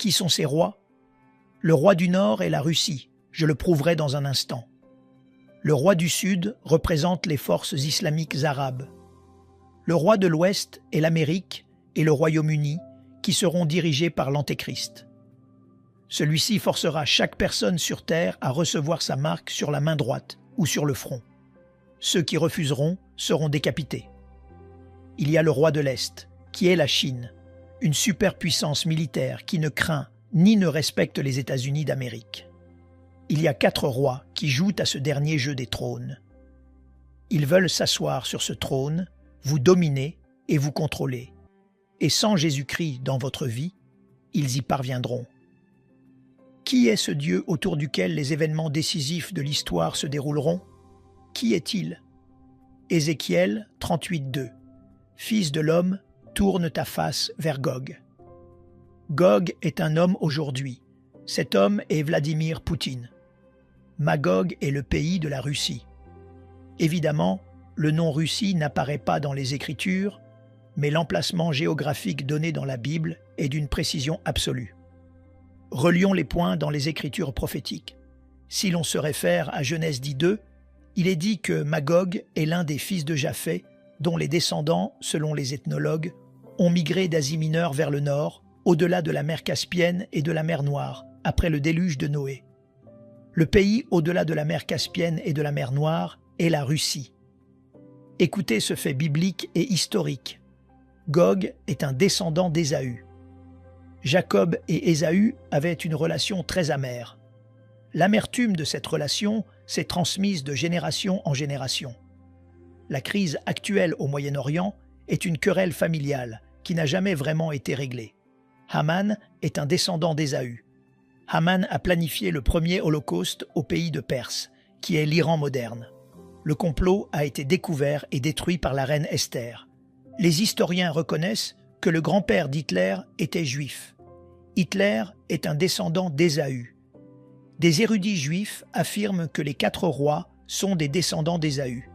Qui sont ces rois? Le roi du Nord est la Russie, je le prouverai dans un instant. Le roi du Sud représente les forces islamiques arabes. Le roi de l'Ouest est l'Amérique et le Royaume-Uni, qui seront dirigés par l'Antéchrist. Celui-ci forcera chaque personne sur terre à recevoir sa marque sur la main droite ou sur le front. Ceux qui refuseront seront décapités. Il y a le roi de l'Est, qui est la Chine, une superpuissance militaire qui ne craint ni ne respecte les États-Unis d'Amérique. Il y a 4 rois qui jouent à ce dernier jeu des trônes. Ils veulent s'asseoir sur ce trône, vous dominer et vous contrôler. Et sans Jésus-Christ dans votre vie, ils y parviendront. Qui est ce Dieu autour duquel les événements décisifs de l'histoire se dérouleront? Qui est-il? Ézéchiel 38:2. Fils de l'homme, tourne ta face vers Gog. Gog est un homme aujourd'hui. Cet homme est Vladimir Poutine. Magog est le pays de la Russie. Évidemment, le nom Russie n'apparaît pas dans les Écritures, mais l'emplacement géographique donné dans la Bible est d'une précision absolue. Relions les points dans les Écritures prophétiques. Si l'on se réfère à Genèse 10:2, il est dit que Magog est l'un des fils de Japheth, dont les descendants, selon les ethnologues, ont migré d'Asie mineure vers le nord, au-delà de la mer Caspienne et de la mer Noire, après le déluge de Noé. Le pays au-delà de la mer Caspienne et de la mer Noire est la Russie. Écoutez ce fait biblique et historique. Gog est un descendant d'Ésaü. Jacob et Ésaü avaient une relation très amère. L'amertume de cette relation s'est transmise de génération en génération. La crise actuelle au Moyen-Orient est une querelle familiale qui n'a jamais vraiment été réglée. Haman est un descendant d'Ésaü. Haman a planifié le premier holocauste au pays de Perse, qui est l'Iran moderne. Le complot a été découvert et détruit par la reine Esther. Les historiens reconnaissent que le grand-père d'Hitler était juif. Hitler est un descendant d'Ésaü. Des érudits juifs affirment que les 4 rois sont des descendants d'Ésaü.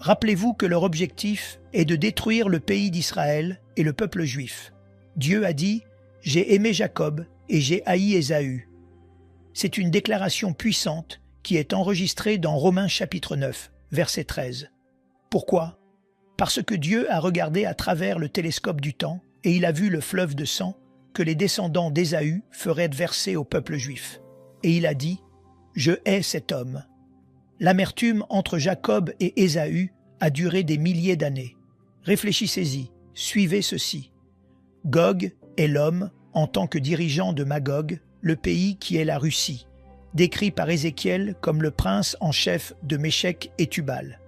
Rappelez-vous que leur objectif est de détruire le pays d'Israël et le peuple juif. Dieu a dit « J'ai aimé Jacob et j'ai haï Ésaü ». C'est une déclaration puissante qui est enregistrée dans Romains chapitre 9, verset 13. Pourquoi? Parce que Dieu a regardé à travers le télescope du temps et il a vu le fleuve de sang que les descendants d'Ésaü feraient verser au peuple juif. Et il a dit « Je hais cet homme ». L'amertume entre Jacob et Ésaü a duré des milliers d'années. Réfléchissez-y, suivez ceci. Gog est l'homme, en tant que dirigeant de Magog, le pays qui est la Russie, décrit par Ézéchiel comme le prince en chef de Méchec et Tubal.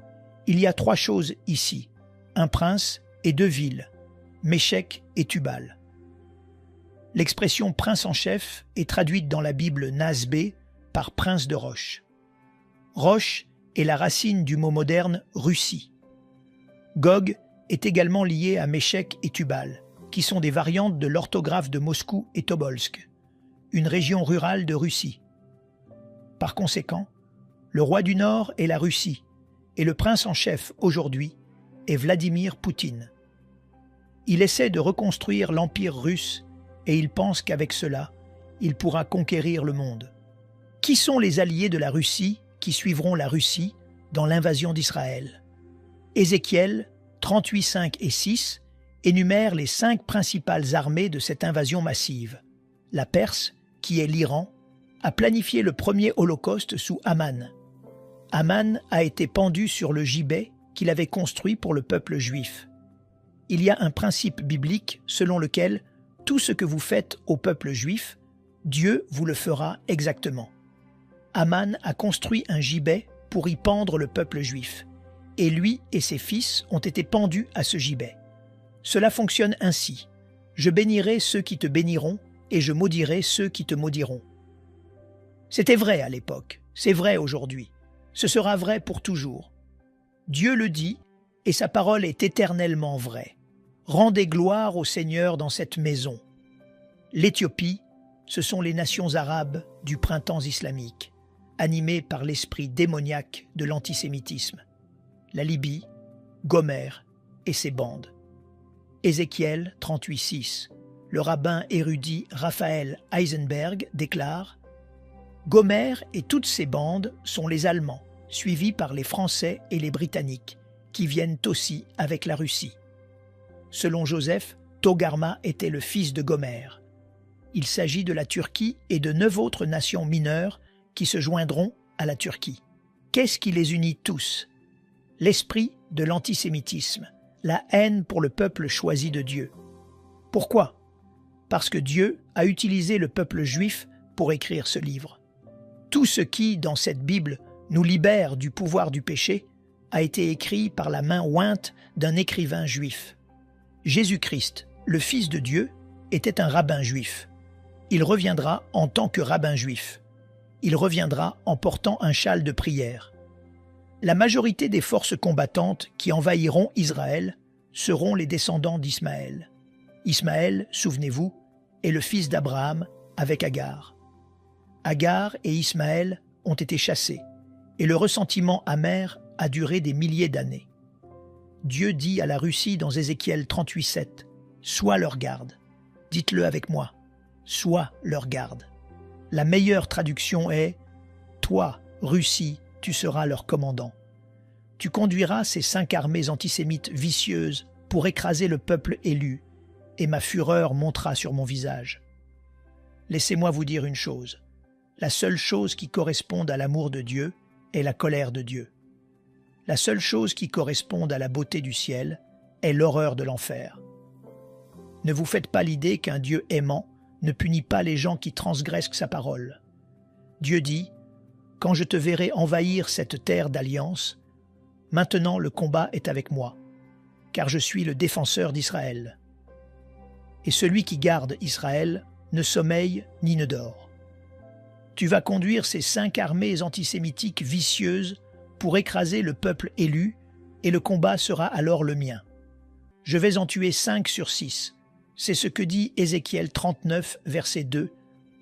Il y a 3 choses ici, un prince et 2 villes, Méchec et Tubal. L'expression prince en chef est traduite dans la Bible Nasbé par prince de Roche. Roche est la racine du mot moderne Russie. Gog est également lié à Méchec et Tubal, qui sont des variantes de l'orthographe de Moscou et Tobolsk, une région rurale de Russie. Par conséquent, le roi du Nord est la Russie, et le prince en chef aujourd'hui est Vladimir Poutine. Il essaie de reconstruire l'empire russe et il pense qu'avec cela, il pourra conquérir le monde. Qui sont les alliés de la Russie qui suivront la Russie dans l'invasion d'Israël? Ézéchiel 38, 5 et 6 énumèrent les 5 principales armées de cette invasion massive. La Perse, qui est l'Iran, a planifié le premier holocauste sous Haman. Haman a été pendu sur le gibet qu'il avait construit pour le peuple juif. Il y a un principe biblique selon lequel tout ce que vous faites au peuple juif, Dieu vous le fera exactement. Haman a construit un gibet pour y pendre le peuple juif, et lui et ses fils ont été pendus à ce gibet. Cela fonctionne ainsi. Je bénirai ceux qui te béniront, et je maudirai ceux qui te maudiront. C'était vrai à l'époque, c'est vrai aujourd'hui. Ce sera vrai pour toujours. Dieu le dit, et sa parole est éternellement vraie. Rendez gloire au Seigneur dans cette maison. L'Éthiopie, ce sont les nations arabes du printemps islamique, animées par l'esprit démoniaque de l'antisémitisme. La Libye, Gomère et ses bandes. Ézéchiel 38, 6. le rabbin érudit Raphaël Eisenberg déclare « Gomer et toutes ses bandes sont les Allemands, suivis par les Français et les Britanniques, qui viennent aussi avec la Russie. » Selon Joseph, Togarma était le fils de Gomer. Il s'agit de la Turquie et de 9 autres nations mineures qui se joindront à la Turquie. Qu'est-ce qui les unit tous? L'esprit de l'antisémitisme, la haine pour le peuple choisi de Dieu. Pourquoi? Parce que Dieu a utilisé le peuple juif pour écrire ce livre. Tout ce qui, dans cette Bible, nous libère du pouvoir du péché, a été écrit par la main ointe d'un écrivain juif. Jésus-Christ, le Fils de Dieu, était un rabbin juif. Il reviendra en tant que rabbin juif. Il reviendra en portant un châle de prière. La majorité des forces combattantes qui envahiront Israël seront les descendants d'Ismaël. Ismaël, souvenez-vous, est le fils d'Abraham avec Agar. Agar et Ismaël ont été chassés, et le ressentiment amer a duré des milliers d'années. Dieu dit à la Russie dans Ézéchiel 38:7 « Sois leur garde ». Dites-le avec moi. « Sois leur garde ». La meilleure traduction est « Toi, Russie, tu seras leur commandant. Tu conduiras ces 5 armées antisémites vicieuses pour écraser le peuple élu, et ma fureur montera sur mon visage. » Laissez-moi vous dire une chose. La seule chose qui corresponde à l'amour de Dieu est la colère de Dieu. La seule chose qui corresponde à la beauté du ciel est l'horreur de l'enfer. Ne vous faites pas l'idée qu'un Dieu aimant ne punit pas les gens qui transgressent sa parole. Dieu dit « Quand je te verrai envahir cette terre d'alliance, maintenant le combat est avec moi, car je suis le défenseur d'Israël. Et celui qui garde Israël ne sommeille ni ne dort. Tu vas conduire ces 5 armées antisémitiques vicieuses pour écraser le peuple élu, et le combat sera alors le mien. Je vais en tuer 5 sur 6. C'est ce que dit Ézéchiel 39, verset 2,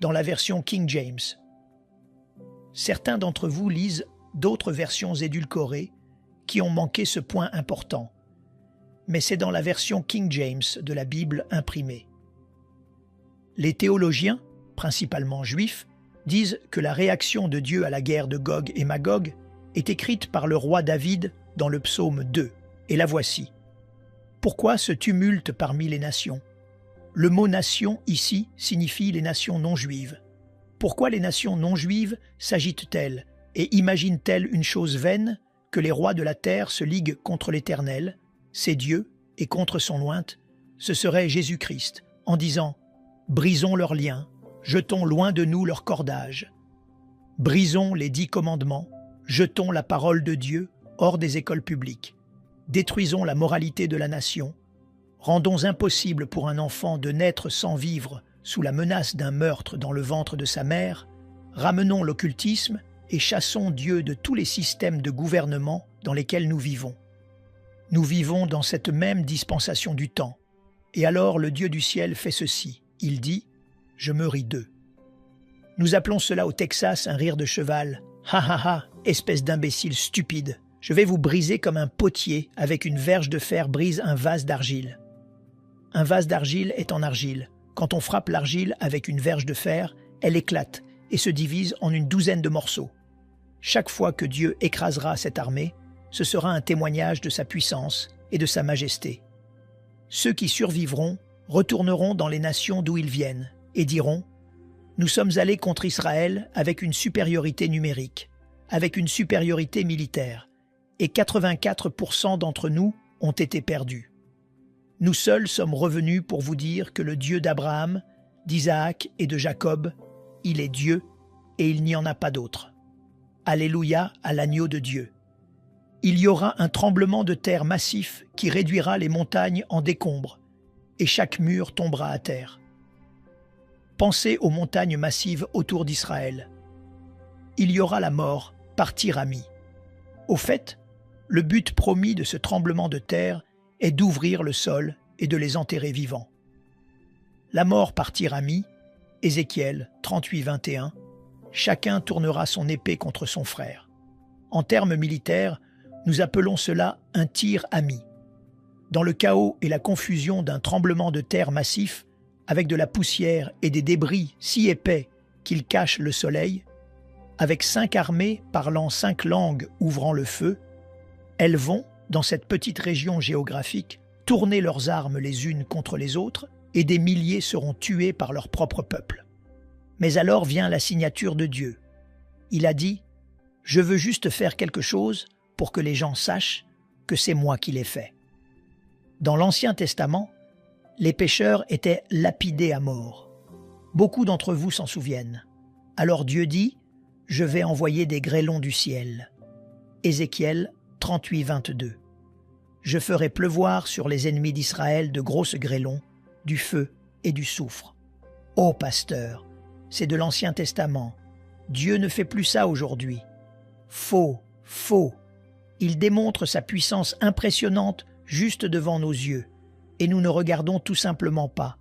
dans la version King James. Certains d'entre vous lisent d'autres versions édulcorées qui ont manqué ce point important, mais c'est dans la version King James de la Bible imprimée. Les théologiens, principalement juifs, disent que la réaction de Dieu à la guerre de Gog et Magog est écrite par le roi David dans le psaume 2, et la voici. Pourquoi ce tumulte parmi les nations? Le mot « nation » ici signifie les nations non juives. Pourquoi les nations non juives s'agitent-elles et imaginent-elles une chose vaine, que les rois de la terre se liguent contre l'Éternel, c'est Dieu, et contre son ointe, ce serait Jésus-Christ, en disant « Brisons leurs liens, jetons loin de nous leurs cordages. Brisons les 10 commandements, jetons la parole de Dieu hors des écoles publiques. Détruisons la moralité de la nation. Rendons impossible pour un enfant de naître sans vivre sous la menace d'un meurtre dans le ventre de sa mère. Ramenons l'occultisme et chassons Dieu de tous les systèmes de gouvernement dans lesquels nous vivons. Nous vivons dans cette même dispensation du temps. Et alors le Dieu du ciel fait ceci. Il dit « Je me ris d'eux ». Nous appelons cela au Texas un rire de cheval. « Ha ha ha, espèce d'imbécile stupide, je vais vous briser comme un potier avec une verge de fer brise un vase d'argile. » Un vase d'argile est en argile. Quand on frappe l'argile avec une verge de fer, elle éclate et se divise en une douzaine de morceaux. Chaque fois que Dieu écrasera cette armée, ce sera un témoignage de sa puissance et de sa majesté. Ceux qui survivront retourneront dans les nations d'où ils viennent et diront « Nous sommes allés contre Israël avec une supériorité numérique, avec une supériorité militaire, et 84% d'entre nous ont été perdus. Nous seuls sommes revenus pour vous dire que le Dieu d'Abraham, d'Isaac et de Jacob, il est Dieu et il n'y en a pas d'autre. Alléluia à l'agneau de Dieu. Il y aura un tremblement de terre massif qui réduira les montagnes en décombres, et chaque mur tombera à terre. Pensez aux montagnes massives autour d'Israël. Il y aura la mort par tyramie. Au fait, le but promis de ce tremblement de terre est d'ouvrir le sol et de les enterrer vivants. La mort par tyramie, Ézéchiel 38, 21, chacun tournera son épée contre son frère. En termes militaires, nous appelons cela un tir ami. Dans le chaos et la confusion d'un tremblement de terre massif, avec de la poussière et des débris si épais qu'ils cachent le soleil, avec 5 armées parlant 5 langues ouvrant le feu, elles vont, dans cette petite région géographique, tourner leurs armes les unes contre les autres, et des milliers seront tués par leur propre peuple. Mais alors vient la signature de Dieu. Il a dit « Je veux juste faire quelque chose pour que les gens sachent que c'est moi qui l'ai fait. » Dans l'Ancien Testament, les pécheurs étaient lapidés à mort. Beaucoup d'entre vous s'en souviennent. Alors Dieu dit « Je vais envoyer des grêlons du ciel. » Ézéchiel 38, 22. « Je ferai pleuvoir sur les ennemis d'Israël de grosses grêlons, du feu et du soufre. » Ô pasteur, c'est de l'Ancien Testament. Dieu ne fait plus ça aujourd'hui. Faux, faux. Il démontre sa puissance impressionnante juste devant nos yeux, et nous ne regardons tout simplement pas.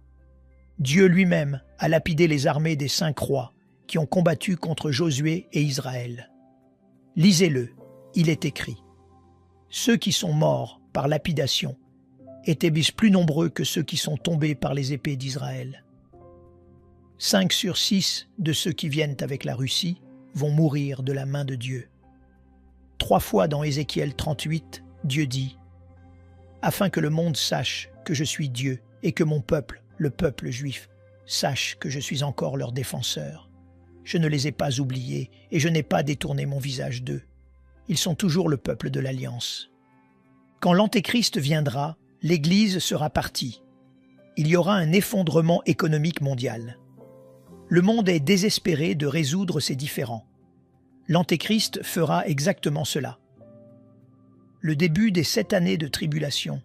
Dieu lui-même a lapidé les armées des 5 rois qui ont combattu contre Josué et Israël. Lisez-le, il est écrit. Ceux qui sont morts par lapidation étaient bis plus nombreux que ceux qui sont tombés par les épées d'Israël. 5 sur 6 de ceux qui viennent avec la Russie vont mourir de la main de Dieu. 3 fois dans Ézéchiel 38, Dieu dit « Afin que le monde sache que je suis Dieu et que mon peuple, le peuple juif, sache que je suis encore leur défenseur. Je ne les ai pas oubliés et je n'ai pas détourné mon visage d'eux. Ils sont toujours le peuple de l'Alliance. » Quand l'Antéchrist viendra, l'Église sera partie. Il y aura un effondrement économique mondial. Le monde est désespéré de résoudre ses différends. L'Antéchrist fera exactement cela. Le début des 7 années de tribulation,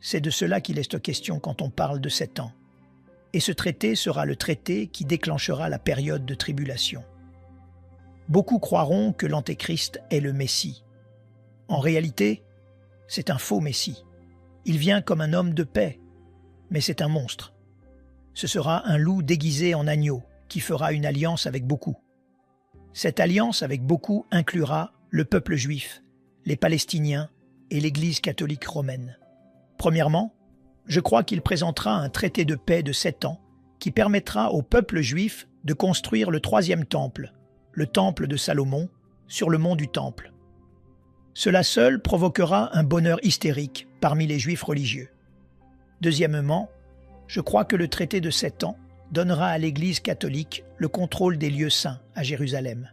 c'est de cela qu'il est question quand on parle de 7 ans. Et ce traité sera le traité qui déclenchera la période de tribulation. Beaucoup croiront que l'Antéchrist est le Messie. En réalité, c'est un faux Messie. Il vient comme un homme de paix, mais c'est un monstre. Ce sera un loup déguisé en agneau qui fera une alliance avec beaucoup. Cette alliance avec beaucoup inclura le peuple juif, les Palestiniens et l'Église catholique romaine. Premièrement, je crois qu'il présentera un traité de paix de 7 ans qui permettra au peuple juif de construire le 3e temple, le temple de Salomon, sur le mont du Temple. Cela seul provoquera un bonheur hystérique parmi les juifs religieux. Deuxièmement, je crois que le traité de 7 ans donnera à l'Église catholique le contrôle des lieux saints à Jérusalem.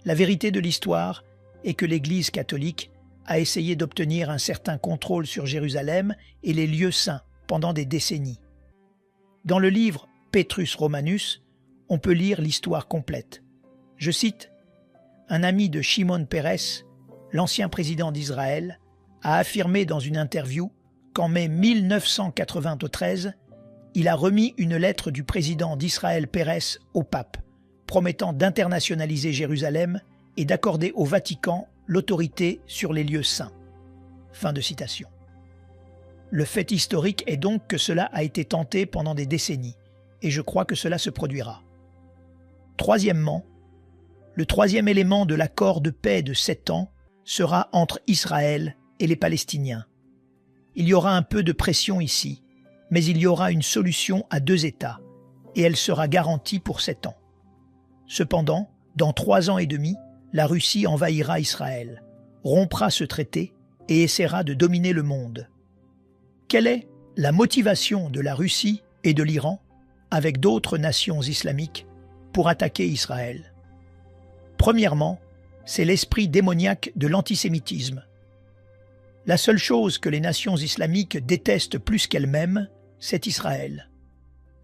La vérité de l'histoire est que l'Église catholique a essayé d'obtenir un certain contrôle sur Jérusalem et les lieux saints pendant des décennies. Dans le livre Petrus Romanus, on peut lire l'histoire complète. Je cite « Un ami de Shimon Peres, l'ancien président d'Israël, a affirmé dans une interview qu'en mai 1993, il a remis une lettre du président d'Israël Peres au pape, promettant d'internationaliser Jérusalem et d'accorder au Vatican l'autorité sur les lieux saints. » Fin de citation. Le fait historique est donc que cela a été tenté pendant des décennies, et je crois que cela se produira. Troisièmement, le 3e élément de l'accord de paix de 7 ans sera entre Israël et les Palestiniens. Il y aura un peu de pression ici, mais il y aura une solution à 2 États, et elle sera garantie pour 7 ans. Cependant, dans 3 ans et demi, la Russie envahira Israël, rompra ce traité et essaiera de dominer le monde. Quelle est la motivation de la Russie et de l'Iran, avec d'autres nations islamiques, pour attaquer Israël? Premièrement, c'est l'esprit démoniaque de l'antisémitisme. La seule chose que les nations islamiques détestent plus qu'elles-mêmes, c'est Israël.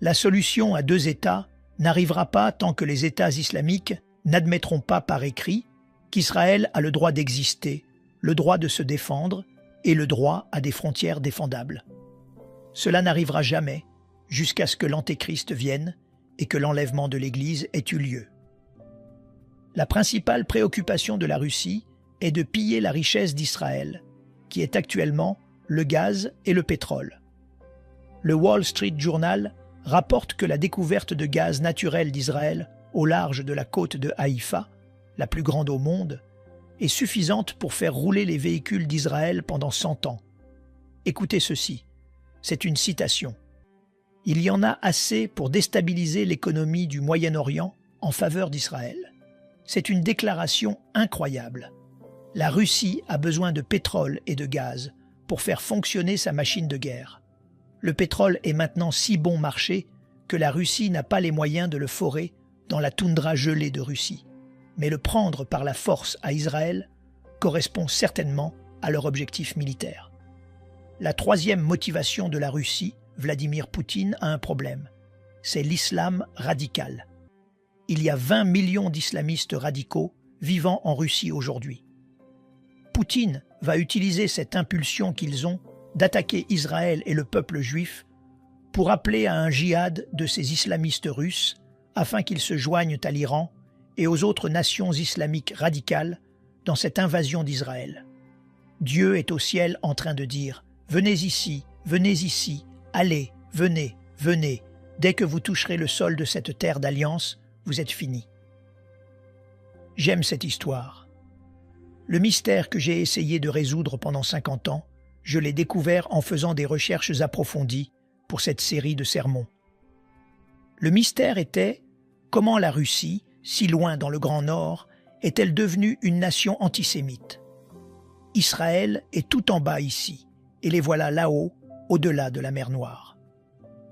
La solution à 2 États n'arrivera pas tant que les États islamiques n'admettront pas par écrit qu'Israël a le droit d'exister, le droit de se défendre et le droit à des frontières défendables. Cela n'arrivera jamais jusqu'à ce que l'Antéchrist vienne et que l'enlèvement de l'Église ait eu lieu. La principale préoccupation de la Russie est de piller la richesse d'Israël, qui est actuellement le gaz et le pétrole. Le Wall Street Journal rapporte que la découverte de gaz naturel d'Israël au large de la côte de Haïfa, la plus grande au monde, est suffisante pour faire rouler les véhicules d'Israël pendant 100 ans. Écoutez ceci, c'est une citation. Il y en a assez pour déstabiliser l'économie du Moyen-Orient en faveur d'Israël. C'est une déclaration incroyable. La Russie a besoin de pétrole et de gaz pour faire fonctionner sa machine de guerre. Le pétrole est maintenant si bon marché que la Russie n'a pas les moyens de le forer dans la toundra gelée de Russie. Mais le prendre par la force à Israël correspond certainement à leur objectif militaire. La troisième motivation de la Russie, Vladimir Poutine, a un problème. C'est l'islam radical. Il y a 20 millions d'islamistes radicaux vivant en Russie aujourd'hui. Poutine va utiliser cette impulsion qu'ils ont d'attaquer Israël et le peuple juif pour appeler à un djihad de ces islamistes russes afin qu'ils se joignent à l'Iran et aux autres nations islamiques radicales dans cette invasion d'Israël. Dieu est au ciel en train de dire « Venez ici, allez, venez, venez, dès que vous toucherez le sol de cette terre d'alliance, vous êtes finis. » J'aime cette histoire. Le mystère que j'ai essayé de résoudre pendant 50 ans, je l'ai découvert en faisant des recherches approfondies pour cette série de sermons. Le mystère était comment la Russie, si loin dans le Grand Nord, est-elle devenue une nation antisémite. Israël est tout en bas ici, et les voilà là-haut, au-delà de la mer Noire.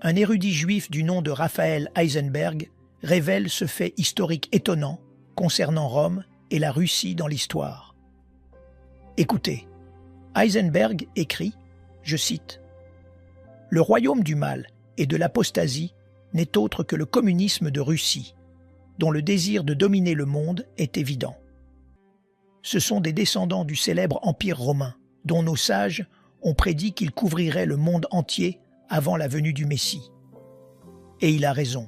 Un érudit juif du nom de Raphaël Eisenberg révèle ce fait historique étonnant concernant Rome et la Russie dans l'histoire. Écoutez, Eisenberg écrit, je cite, « Le royaume du mal et de l'apostasie n'est autre que le communisme de Russie, dont le désir de dominer le monde est évident. Ce sont des descendants du célèbre Empire romain, dont nos sages ont prédit qu'il couvrirait le monde entier avant la venue du Messie. Et il a raison,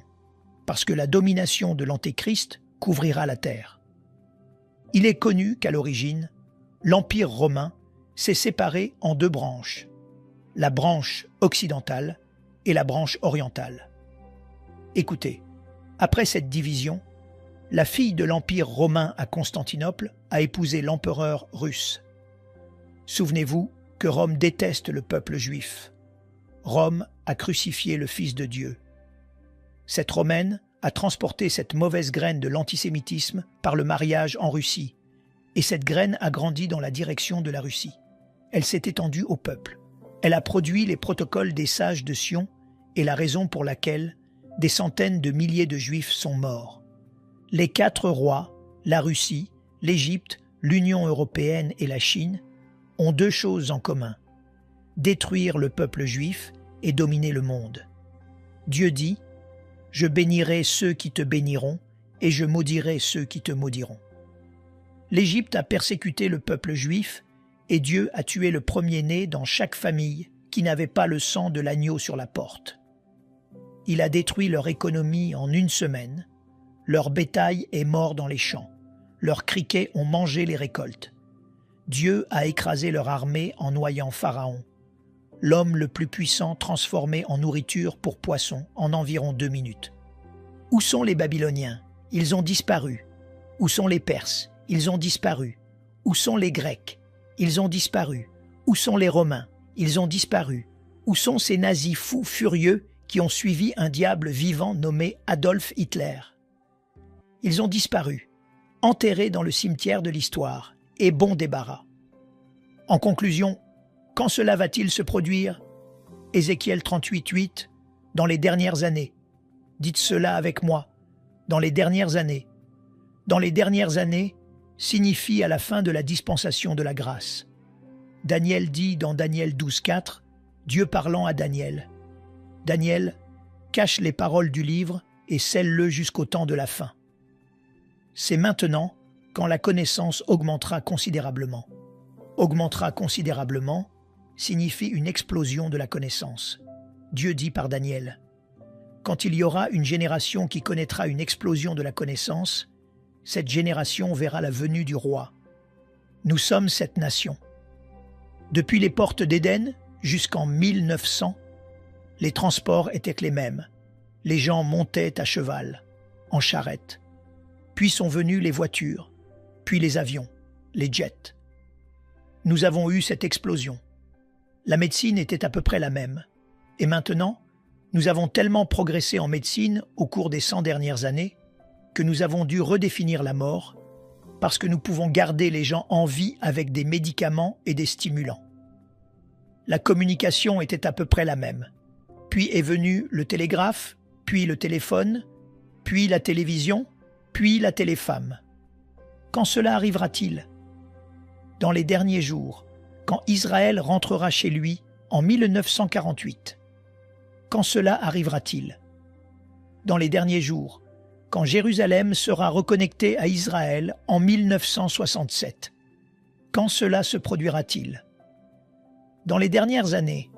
parce que la domination de l'Antéchrist couvrira la terre. Il est connu qu'à l'origine, l'Empire romain s'est séparé en deux branches, la branche occidentale et la branche orientale. Écoutez, après cette division, la fille de l'Empire romain à Constantinople a épousé l'empereur russe. Souvenez-vous que Rome déteste le peuple juif. Rome a crucifié le Fils de Dieu. Cette Romaine a transporté cette mauvaise graine de l'antisémitisme par le mariage en Russie, et cette graine a grandi dans la direction de la Russie. Elle s'est étendue au peuple. Elle a produit les protocoles des sages de Sion et la raison pour laquelle des centaines de milliers de Juifs sont morts. Les 4 rois, la Russie, l'Égypte, l'Union européenne et la Chine, ont 2 choses en commun: détruire le peuple juif et dominer le monde. Dieu dit « Je bénirai ceux qui te béniront et je maudirai ceux qui te maudiront. » L'Égypte a persécuté le peuple juif et Dieu a tué le premier-né dans chaque famille qui n'avait pas le sang de l'agneau sur la porte. Il a détruit leur économie en 1 semaine, leur bétail est mort dans les champs, leurs criquets ont mangé les récoltes. Dieu a écrasé leur armée en noyant Pharaon, l'homme le plus puissant transformé en nourriture pour poissons en environ 2 minutes. Où sont les Babyloniens? Ils ont disparu. Où sont les Perses? Ils ont disparu. Où sont les Grecs? Ils ont disparu. Où sont les Romains? Ils ont disparu. Où sont ces nazis fous furieux qui ont suivi un diable vivant nommé Adolf Hitler? Ils ont disparu, enterrés dans le cimetière de l'histoire, et bon débarras. En conclusion, quand cela va-t-il se produire? Ézéchiel 38:8, dans les dernières années. Dites cela avec moi, dans les dernières années. Dans les dernières années signifie à la fin de la dispensation de la grâce. Daniel dit dans Daniel 12:4, Dieu parlant à Daniel, « Daniel, cache les paroles du livre et scelle-le jusqu'au temps de la fin. » C'est maintenant quand la connaissance augmentera considérablement. Augmentera considérablement signifie une explosion de la connaissance. Dieu dit par Daniel, « Quand il y aura une génération qui connaîtra une explosion de la connaissance, cette génération verra la venue du roi. Nous sommes cette nation. » Depuis les portes d'Éden jusqu'en 1900, les transports étaient les mêmes. Les gens montaient à cheval, en charrette. Puis sont venues les voitures, puis les avions, les jets. Nous avons eu cette explosion. La médecine était à peu près la même. Et maintenant, Nous avons tellement progressé en médecine au cours des 100 dernières années que nous avons dû redéfinir la mort parce que nous pouvons garder les gens en vie avec des médicaments et des stimulants. La communication était à peu près la même. Puis est venu le télégraphe, puis le téléphone, puis la télévision, puis la téléfemme. Quand cela arrivera-t-il? Dans les derniers jours, quand Israël rentrera chez lui en 1948. Quand cela arrivera-t-il? Dans les derniers jours, quand Jérusalem sera reconnectée à Israël en 1967. Quand cela se produira-t-il? Dans les dernières années,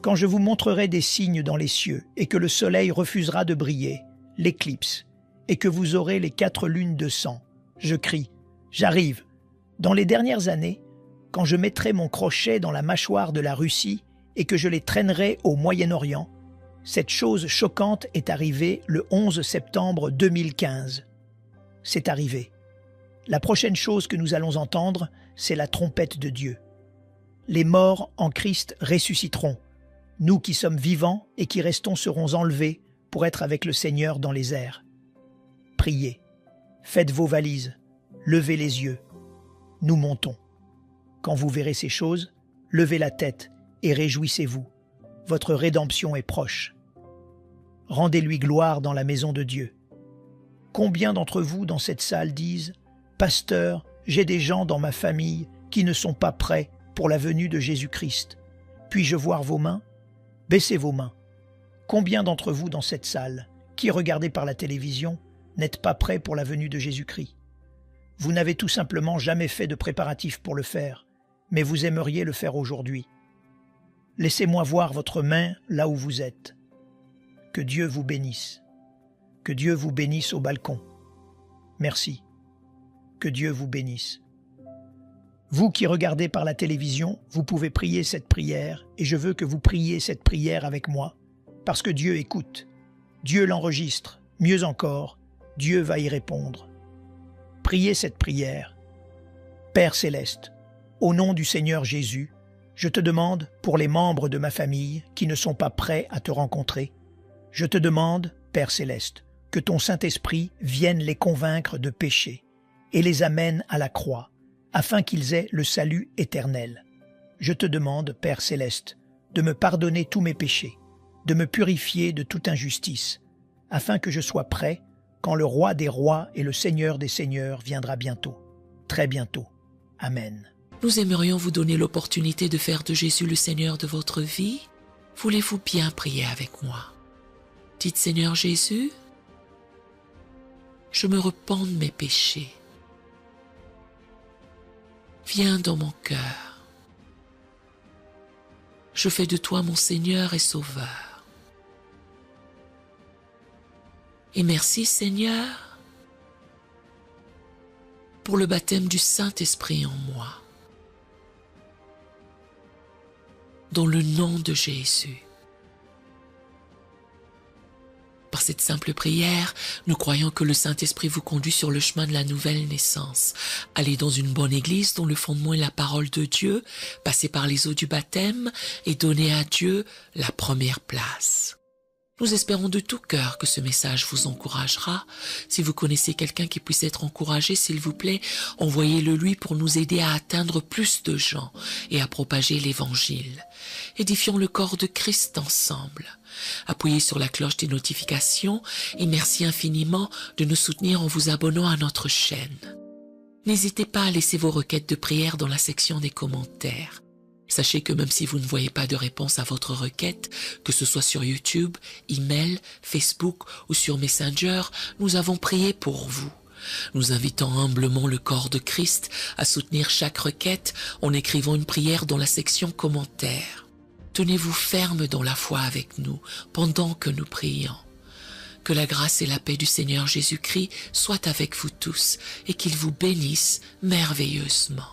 quand je vous montrerai des signes dans les cieux et que le soleil refusera de briller, l'éclipse, et que vous aurez les 4 lunes de sang, je crie, j'arrive. Dans les dernières années, quand je mettrai mon crochet dans la mâchoire de la Russie et que je les traînerai au Moyen-Orient, cette chose choquante est arrivée le 11 septembre 2015. C'est arrivé. La prochaine chose que nous allons entendre, c'est la trompette de Dieu. Les morts en Christ ressusciteront. Nous qui sommes vivants et qui restons serons enlevés pour être avec le Seigneur dans les airs. Priez, faites vos valises, levez les yeux. Nous montons. Quand vous verrez ces choses, levez la tête et réjouissez-vous. Votre rédemption est proche. Rendez-lui gloire dans la maison de Dieu. Combien d'entre vous dans cette salle disent « Pasteur, j'ai des gens dans ma famille qui ne sont pas prêts pour la venue de Jésus-Christ. Puis-je voir vos mains? Baissez vos mains. Combien d'entre vous dans cette salle, qui regardez par la télévision, n'êtes pas prêts pour la venue de Jésus-Christ? Vous n'avez tout simplement jamais fait de préparatifs pour le faire, mais vous aimeriez le faire aujourd'hui. Laissez-moi voir votre main là où vous êtes. Que Dieu vous bénisse. Que Dieu vous bénisse au balcon. Merci. Que Dieu vous bénisse. Vous qui regardez par la télévision, vous pouvez prier cette prière et je veux que vous priez cette prière avec moi parce que Dieu écoute. Dieu l'enregistre. Mieux encore, Dieu va y répondre. Priez cette prière. Père céleste, au nom du Seigneur Jésus, je te demande pour les membres de ma famille qui ne sont pas prêts à te rencontrer. Je te demande, Père céleste, que ton Saint-Esprit vienne les convaincre de péché et les amène à la croix, afin qu'ils aient le salut éternel. Je te demande, Père céleste, de me pardonner tous mes péchés, de me purifier de toute injustice, afin que je sois prêt quand le Roi des rois et le Seigneur des seigneurs viendra bientôt, très bientôt. Amen. Nous aimerions vous donner l'opportunité de faire de Jésus le Seigneur de votre vie. Voulez-vous bien prier avec moi? Dites Seigneur Jésus, je me repens de mes péchés. Viens dans mon cœur. Je fais de toi mon Seigneur et Sauveur. Et merci Seigneur pour le baptême du Saint-Esprit en moi. Dans le nom de Jésus. Par cette simple prière, nous croyons que le Saint-Esprit vous conduit sur le chemin de la nouvelle naissance. Allez dans une bonne église dont le fondement est la parole de Dieu, passez par les eaux du baptême et donnez à Dieu la première place. Nous espérons de tout cœur que ce message vous encouragera. Si vous connaissez quelqu'un qui puisse être encouragé, s'il vous plaît, envoyez-le lui pour nous aider à atteindre plus de gens et à propager l'Évangile. Édifions le corps de Christ ensemble. Appuyez sur la cloche des notifications et merci infiniment de nous soutenir en vous abonnant à notre chaîne. N'hésitez pas à laisser vos requêtes de prière dans la section des commentaires. Sachez que même si vous ne voyez pas de réponse à votre requête, que ce soit sur YouTube, email, Facebook ou sur Messenger, nous avons prié pour vous. Nous invitons humblement le corps de Christ à soutenir chaque requête en écrivant une prière dans la section commentaires. Tenez-vous ferme dans la foi avec nous pendant que nous prions. Que la grâce et la paix du Seigneur Jésus-Christ soient avec vous tous et qu'il vous bénisse merveilleusement.